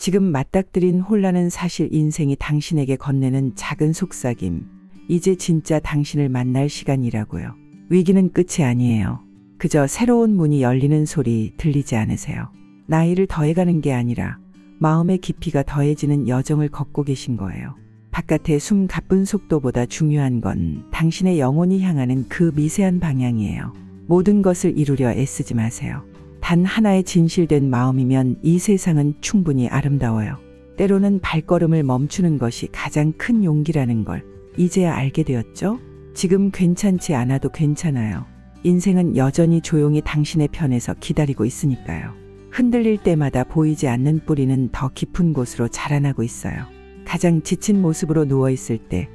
지금 맞닥뜨린 혼란은 사실 인생이 당신에게 건네는 작은 속삭임. 이제 진짜 당신을 만날 시간이라고요. 위기는 끝이 아니에요. 그저 새로운 문이 열리는 소리 들리지 않으세요? 나이를 더해가는 게 아니라 마음의 깊이가 더해지는 여정을 걷고 계신 거예요. 바깥의 숨 가쁜 속도보다 중요한 건 당신의 영혼이 향하는 그 미세한 방향이에요. 모든 것을 이루려 애쓰지 마세요. 단 하나의 진실된 마음이면 이 세상은 충분히 아름다워요. 때로는 발걸음을 멈추는 것이 가장 큰 용기라는 걸 이제야 알게 되었죠? 지금 괜찮지 않아도 괜찮아요. 인생은 여전히 조용히 당신의 편에서 기다리고 있으니까요. 흔들릴 때마다 보이지 않는 뿌리는 더 깊은 곳으로 자라나고 있어요. 가장 지친 모습으로 누워있을 때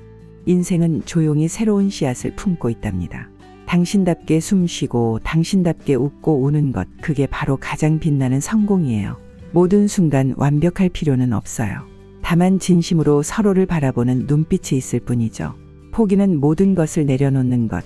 인생은 조용히 새로운 씨앗을 품고 있답니다. 당신답게 숨쉬고 당신답게 웃고 우는 것, 그게 바로 가장 빛나는 성공이에요. 모든 순간 완벽할 필요는 없어요. 다만 진심으로 서로를 바라보는 눈빛이 있을 뿐이죠. 포기는 모든 것을 내려놓는 것,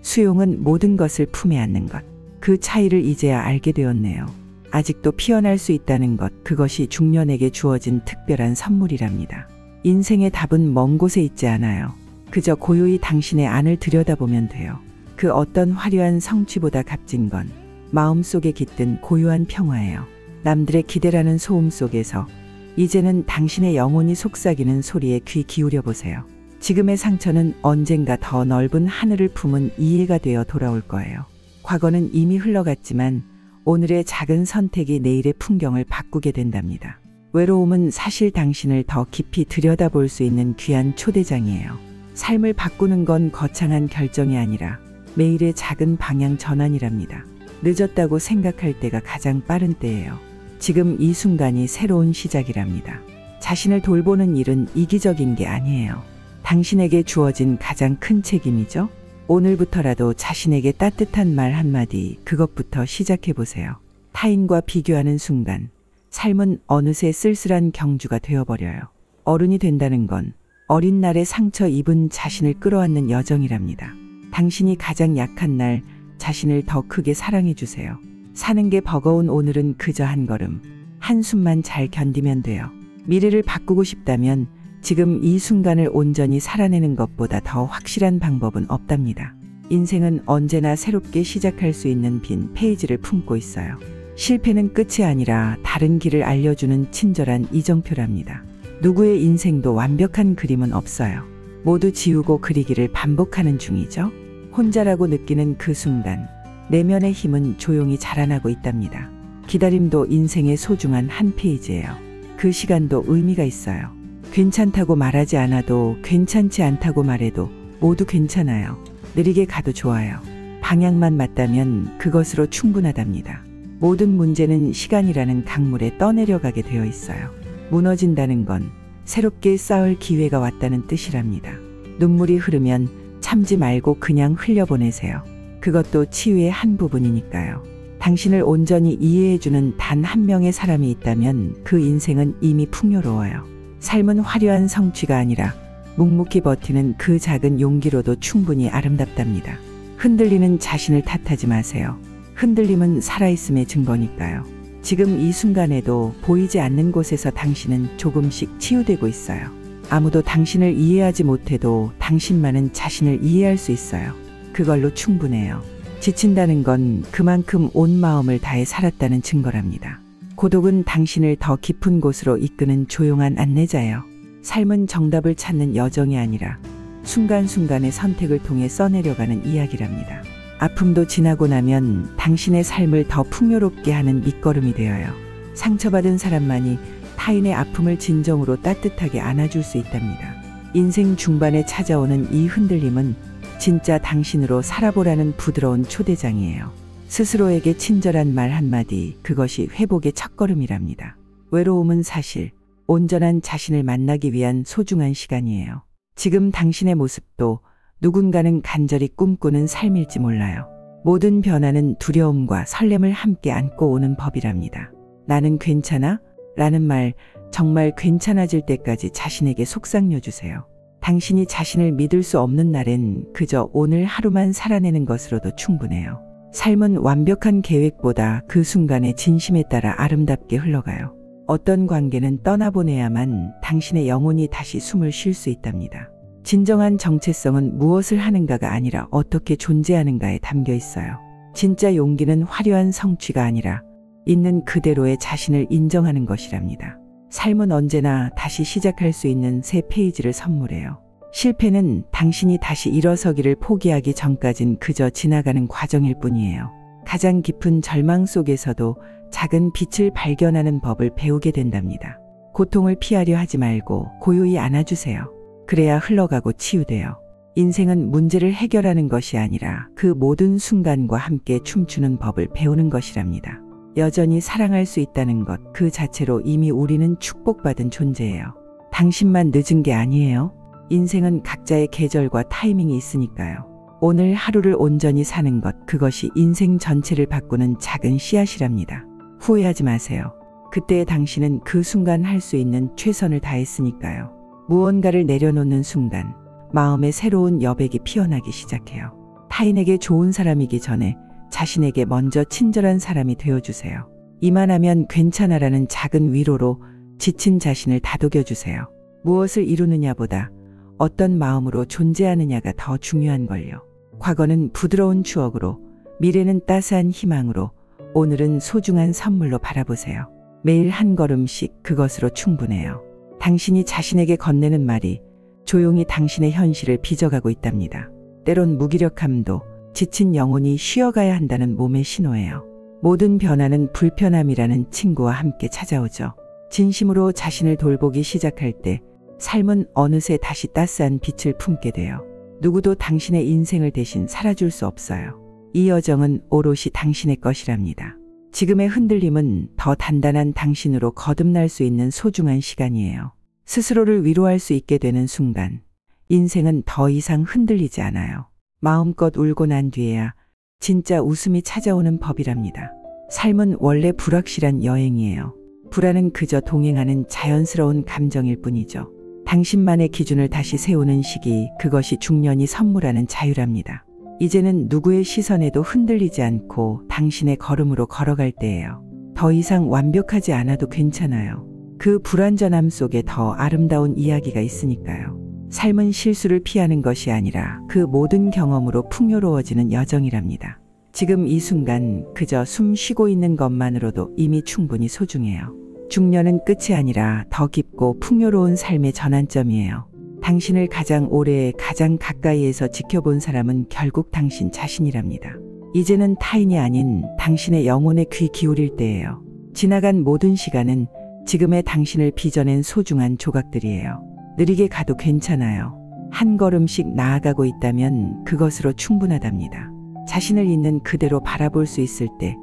수용은 모든 것을 품에 안는 것. 그 차이를 이제야 알게 되었네요. 아직도 피어날 수 있다는 것, 그것이 중년에게 주어진 특별한 선물이랍니다. 인생의 답은 먼 곳에 있지 않아요. 그저 고요히 당신의 안을 들여다보면 돼요. 그 어떤 화려한 성취보다 값진 건 마음속에 깃든 고요한 평화예요. 남들의 기대라는 소음 속에서 이제는 당신의 영혼이 속삭이는 소리에 귀 기울여 보세요. 지금의 상처는 언젠가 더 넓은 하늘을 품은 이해가 되어 돌아올 거예요. 과거는 이미 흘러갔지만 오늘의 작은 선택이 내일의 풍경을 바꾸게 된답니다. 외로움은 사실 당신을 더 깊이 들여다볼 수 있는 귀한 초대장이에요. 삶을 바꾸는 건 거창한 결정이 아니라 매일의 작은 방향 전환이랍니다. 늦었다고 생각할 때가 가장 빠른 때예요. 지금 이 순간이 새로운 시작이랍니다. 자신을 돌보는 일은 이기적인 게 아니에요. 당신에게 주어진 가장 큰 책임이죠. 오늘부터라도 자신에게 따뜻한 말 한마디, 그것부터 시작해보세요. 타인과 비교하는 순간 삶은 어느새 쓸쓸한 경주가 되어버려요. 어른이 된다는 건 어린 날에 상처 입은 자신을 끌어안는 여정이랍니다. 당신이 가장 약한 날 자신을 더 크게 사랑해주세요. 사는 게 버거운 오늘은 그저 한 걸음, 한숨만 잘 견디면 돼요. 미래를 바꾸고 싶다면 지금 이 순간을 온전히 살아내는 것보다 더 확실한 방법은 없답니다. 인생은 언제나 새롭게 시작할 수 있는 빈 페이지를 품고 있어요. 실패는 끝이 아니라 다른 길을 알려주는 친절한 이정표랍니다. 누구의 인생도 완벽한 그림은 없어요. 모두 지우고 그리기를 반복하는 중이죠. 혼자라고 느끼는 그 순간 내면의 힘은 조용히 자라나고 있답니다. 기다림도 인생의 소중한 한 페이지예요. 그 시간도 의미가 있어요. 괜찮다고 말하지 않아도, 괜찮지 않다고 말해도 모두 괜찮아요. 느리게 가도 좋아요. 방향만 맞다면 그것으로 충분하답니다. 모든 문제는 시간이라는 강물에 떠내려가게 되어 있어요. 무너진다는 건 새롭게 쌓을 기회가 왔다는 뜻이랍니다. 눈물이 흐르면 참지 말고 그냥 흘려보내세요. 그것도 치유의 한 부분이니까요. 당신을 온전히 이해해주는 단 한 명의 사람이 있다면 그 인생은 이미 풍요로워요. 삶은 화려한 성취가 아니라 묵묵히 버티는 그 작은 용기로도 충분히 아름답답니다. 흔들리는 자신을 탓하지 마세요. 흔들림은 살아있음의 증거니까요. 지금 이 순간에도 보이지 않는 곳에서 당신은 조금씩 치유되고 있어요. 아무도 당신을 이해하지 못해도 당신만은 자신을 이해할 수 있어요. 그걸로 충분해요. 지친다는 건 그만큼 온 마음을 다해 살았다는 증거랍니다. 고독은 당신을 더 깊은 곳으로 이끄는 조용한 안내자예요. 삶은 정답을 찾는 여정이 아니라 순간순간의 선택을 통해 써내려가는 이야기랍니다. 아픔도 지나고 나면 당신의 삶을 더 풍요롭게 하는 밑거름이 되어요. 상처받은 사람만이 타인의 아픔을 진정으로 따뜻하게 안아줄 수 있답니다. 인생 중반에 찾아오는 이 흔들림은 진짜 당신으로 살아보라는 부드러운 초대장이에요. 스스로에게 친절한 말 한마디, 그것이 회복의 첫걸음이랍니다. 외로움은 사실 온전한 자신을 만나기 위한 소중한 시간이에요. 지금 당신의 모습도 누군가는 간절히 꿈꾸는 삶일지 몰라요. 모든 변화는 두려움과 설렘을 함께 안고 오는 법이랍니다. 나는 괜찮아? 라는 말, 정말 괜찮아질 때까지 자신에게 속삭여주세요. 당신이 자신을 믿을 수 없는 날엔 그저 오늘 하루만 살아내는 것으로도 충분해요. 삶은 완벽한 계획보다 그 순간의 진심에 따라 아름답게 흘러가요. 어떤 관계는 떠나보내야만 당신의 영혼이 다시 숨을 쉴 수 있답니다. 진정한 정체성은 무엇을 하는가가 아니라 어떻게 존재하는가에 담겨 있어요. 진짜 용기는 화려한 성취가 아니라 있는 그대로의 자신을 인정하는 것이랍니다. 삶은 언제나 다시 시작할 수 있는 새 페이지를 선물해요. 실패는 당신이 다시 일어서기를 포기하기 전까진 그저 지나가는 과정일 뿐이에요. 가장 깊은 절망 속에서도 작은 빛을 발견하는 법을 배우게 된답니다. 고통을 피하려 하지 말고 고요히 안아주세요. 그래야 흘러가고 치유돼요. 인생은 문제를 해결하는 것이 아니라 그 모든 순간과 함께 춤추는 법을 배우는 것이랍니다. 여전히 사랑할 수 있다는 것 그 자체로 이미 우리는 축복받은 존재예요. 당신만 늦은 게 아니에요. 인생은 각자의 계절과 타이밍이 있으니까요. 오늘 하루를 온전히 사는 것, 그것이 인생 전체를 바꾸는 작은 씨앗이랍니다. 후회하지 마세요. 그때의 당신은 그 순간 할 수 있는 최선을 다했으니까요. 무언가를 내려놓는 순간 마음에 새로운 여백이 피어나기 시작해요. 타인에게 좋은 사람이기 전에 자신에게 먼저 친절한 사람이 되어주세요. 이만하면 괜찮아라는 작은 위로로 지친 자신을 다독여주세요. 무엇을 이루느냐보다 어떤 마음으로 존재하느냐가 더 중요한걸요. 과거는 부드러운 추억으로, 미래는 따스한 희망으로, 오늘은 소중한 선물로 바라보세요. 매일 한 걸음씩 그것으로 충분해요. 당신이 자신에게 건네는 말이 조용히 당신의 현실을 빚어가고 있답니다. 때론 무기력함도 지친 영혼이 쉬어가야 한다는 몸의 신호예요. 모든 변화는 불편함이라는 친구와 함께 찾아오죠. 진심으로 자신을 돌보기 시작할 때 삶은 어느새 다시 따스한 빛을 품게 돼요. 누구도 당신의 인생을 대신 살아줄 수 없어요. 이 여정은 오롯이 당신의 것이랍니다. 지금의 흔들림은 더 단단한 당신으로 거듭날 수 있는 소중한 시간이에요. 스스로를 위로할 수 있게 되는 순간, 인생은 더 이상 흔들리지 않아요. 마음껏 울고 난 뒤에야 진짜 웃음이 찾아오는 법이랍니다. 삶은 원래 불확실한 여행이에요. 불안은 그저 동행하는 자연스러운 감정일 뿐이죠. 당신만의 기준을 다시 세우는 시기, 그것이 중년이 선물하는 자유랍니다. 이제는 누구의 시선에도 흔들리지 않고 당신의 걸음으로 걸어갈 때예요. 더 이상 완벽하지 않아도 괜찮아요. 그 불완전함 속에 더 아름다운 이야기가 있으니까요. 삶은 실수를 피하는 것이 아니라 그 모든 경험으로 풍요로워지는 여정이랍니다. 지금 이 순간 그저 숨 쉬고 있는 것만으로도 이미 충분히 소중해요. 중년은 끝이 아니라 더 깊고 풍요로운 삶의 전환점이에요. 당신을 가장 오래 가장 가까이에서 지켜본 사람은 결국 당신 자신이랍니다. 이제는 타인이 아닌 당신의 영혼에 귀 기울일 때예요. 지나간 모든 시간은 지금의 당신을 빚어낸 소중한 조각들이에요. 느리게 가도 괜찮아요. 한 걸음씩 나아가고 있다면 그것으로 충분하답니다. 자신을 있는 그대로 바라볼 수 있을 때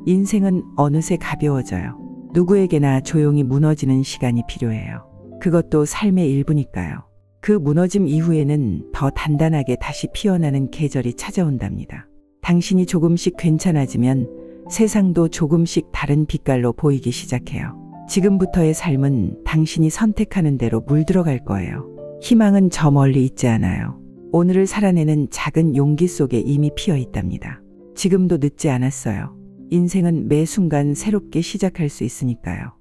인생은 어느새 가벼워져요. 누구에게나 조용히 무너지는 시간이 필요해요. 그것도 삶의 일부니까요. 그 무너짐 이후에는 더 단단하게 다시 피어나는 계절이 찾아온답니다. 당신이 조금씩 괜찮아지면 세상도 조금씩 다른 빛깔로 보이기 시작해요. 지금부터의 삶은 당신이 선택하는 대로 물들어갈 거예요. 희망은 저 멀리 있지 않아요. 오늘을 살아내는 작은 용기 속에 이미 피어 있답니다. 지금도 늦지 않았어요. 인생은 매 순간 새롭게 시작할 수 있으니까요.